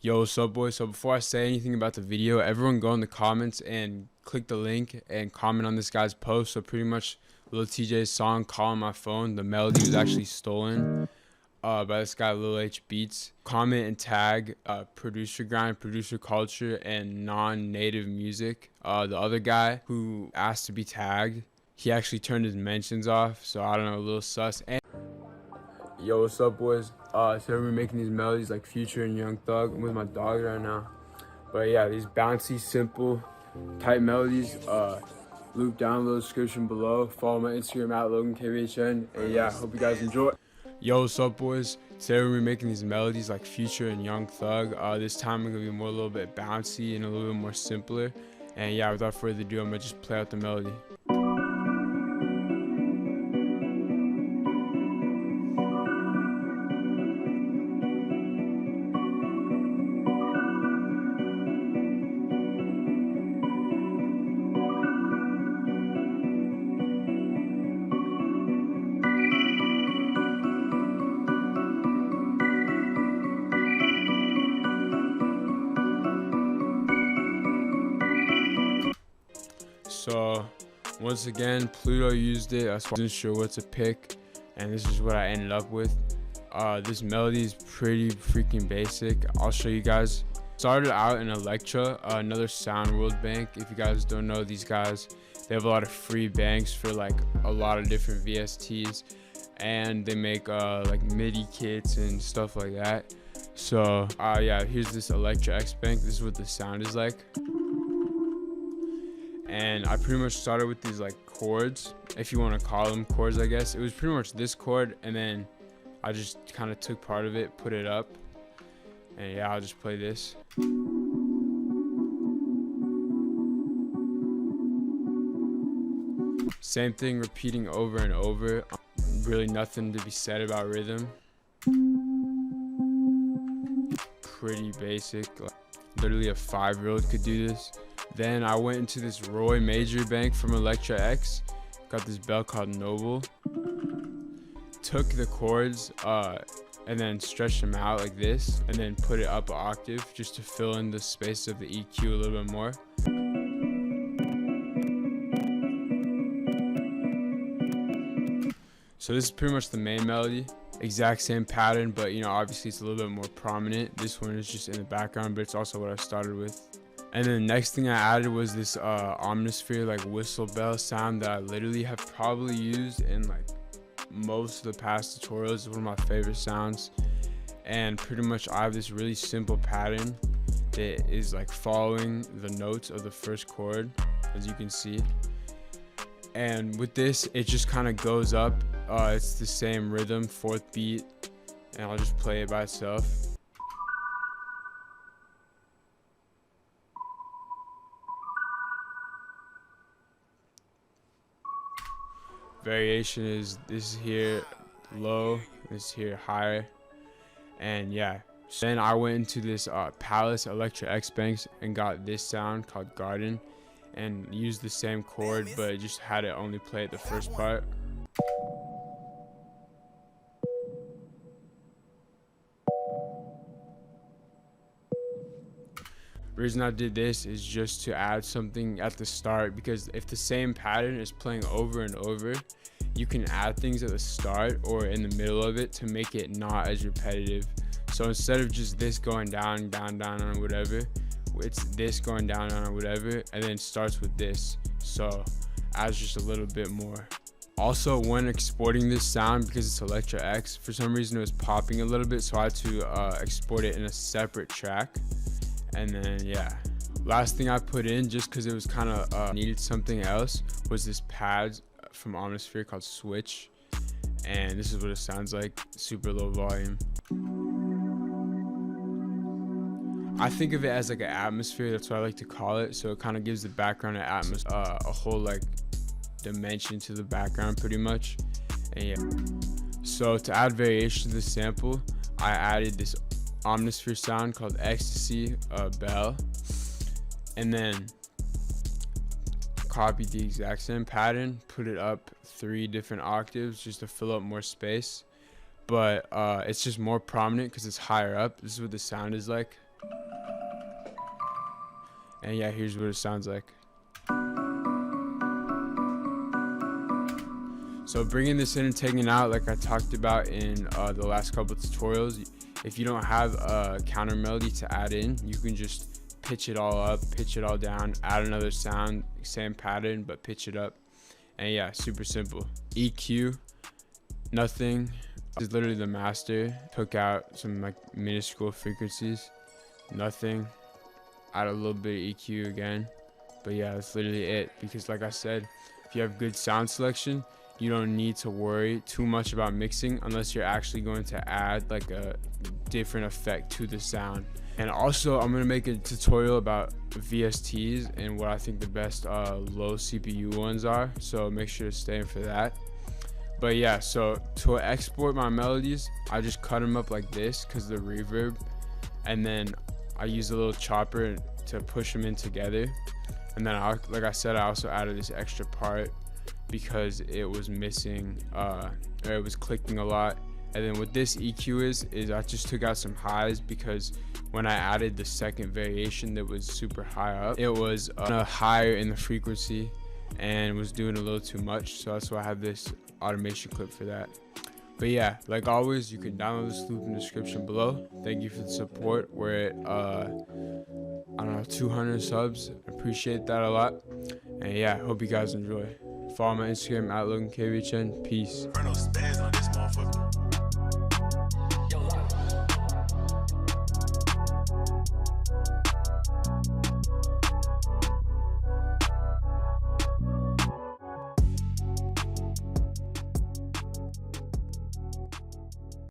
Yo, what's up, boys? So before I say anything about the video, everyone go in the comments and click the link and comment on this guy's post. So pretty much Lil TJ's song "Call on My Phone," the melody was actually stolen by this guy Lil H Beats. Comment and tag producer grind, producer culture, and non-native music. The other guy who asked to be tagged, he actually turned his mentions off, so I don't know, a little sus. And yo, what's up, boys? So we're making these melodies like Future and Young Thug. I'm with my dog right now. But yeah, these bouncy, simple, tight melodies. Loop down in the description below. Follow my Instagram at LoganKBHN. And yeah, hope you guys enjoy. Yo, what's up, boys? Today we're making these melodies like Future and Young Thug. This time we're gonna be more a little bit bouncy and a little bit more simpler. And yeah, without further ado, I'm gonna just play out the melody. So once again, Pluto used it. I wasn't sure what to pick, and this is what I ended up with. This melody is pretty freaking basic. I'll show you guys. Started out in Electra, another sound world bank. If you guys don't know these guys, they have a lot of free banks for like a lot of different VSTs, and they make like MIDI kits and stuff like that. So yeah, here's this Electra X bank. This is what the sound is like. And I pretty much started with these like chords, if you want to call them chords, I guess. It was pretty much this chord, and then I just kind of took part of it, put it up, and yeah, I'll just play this. Same thing, repeating over and over. Really nothing to be said about rhythm. Pretty basic. Like, literally a 5-year-old could do this. Then I went into this Roy major bank from Electra X. Got this bell called Noble. Took the chords and then stretched them out like this, and then put it up an octave just to fill in the space of the EQ a little bit more. So this is pretty much the main melody. Exact same pattern, but you know, obviously it's a little bit more prominent. This one is just in the background, but it's also what I started with. And then the next thing I added was this omnisphere like whistle bell sound that I literally have probably used in like most of the past tutorials. It's one of my favorite sounds. And pretty much I have this really simple pattern that is like following the notes of the first chord, as you can see. And with this, it just kind of goes up. It's the same rhythm, 4th beat, and I'll just play it by itself. Variation is this here low, this here higher, and yeah. So then I went into this Palace Electra X Banks and got this sound called Garden, and used the same chord, but just had it only play at the first part. The reason I did this is just to add something at the start, because if the same pattern is playing over and over, you can add things at the start or in the middle of it to make it not as repetitive. So instead of just this going down, down, down, or whatever, it's this going down or whatever, and then starts with this. So adds just a little bit more. Also, when exporting this sound, because it's Electra X, for some reason it was popping a little bit, so I had to export it in a separate track. And then yeah, last thing I put in, just because it was kind of needed something else, was this pad from Omnisphere called Switch, and this is what it sounds like, super low volume. I think of it as like an atmosphere, that's what I like to call it. So it kind of gives the background an atmosphere, a whole like dimension to the background pretty much. And yeah, so to add variation to the sample, I added this Omnisphere sound called Ecstasy Bell, and then copied the exact same pattern, put it up 3 different octaves just to fill up more space, but it's just more prominent because it's higher up. This is what the sound is like. And yeah, here's what it sounds like. So bringing this in and taking it out, like I talked about in the last couple of tutorials, if you don't have a counter melody to add in, you can just pitch it all up, pitch it all down, add another sound, same pattern, but pitch it up. And yeah, super simple. EQ, nothing. This is literally the master. Took out some like minuscule frequencies, nothing. Add a little bit of EQ again. But yeah, that's literally it. Because like I said, if you have good sound selection, you don't need to worry too much about mixing unless you're actually going to add like a different effect to the sound. And also I'm going to make a tutorial about VSTs and what I think the best low CPU ones are, so make sure to stay in for that. But yeah, so to export my melodies, I just cut them up like this because the reverb, and then I use a little chopper to push them in together. And then like I said, I also added this extra part because it was missing, or it was clicking a lot. And then what this EQ is I just took out some highs because when I added the second variation that was super high up, it was higher in the frequency and was doing a little too much. So that's why I have this automation clip for that. But yeah, like always, you can download this loop in the description below. Thank you for the support. We're at I don't know, 200 subs. Appreciate that a lot. And yeah, hope you guys enjoy. Follow my Instagram at kbeazy. Peace.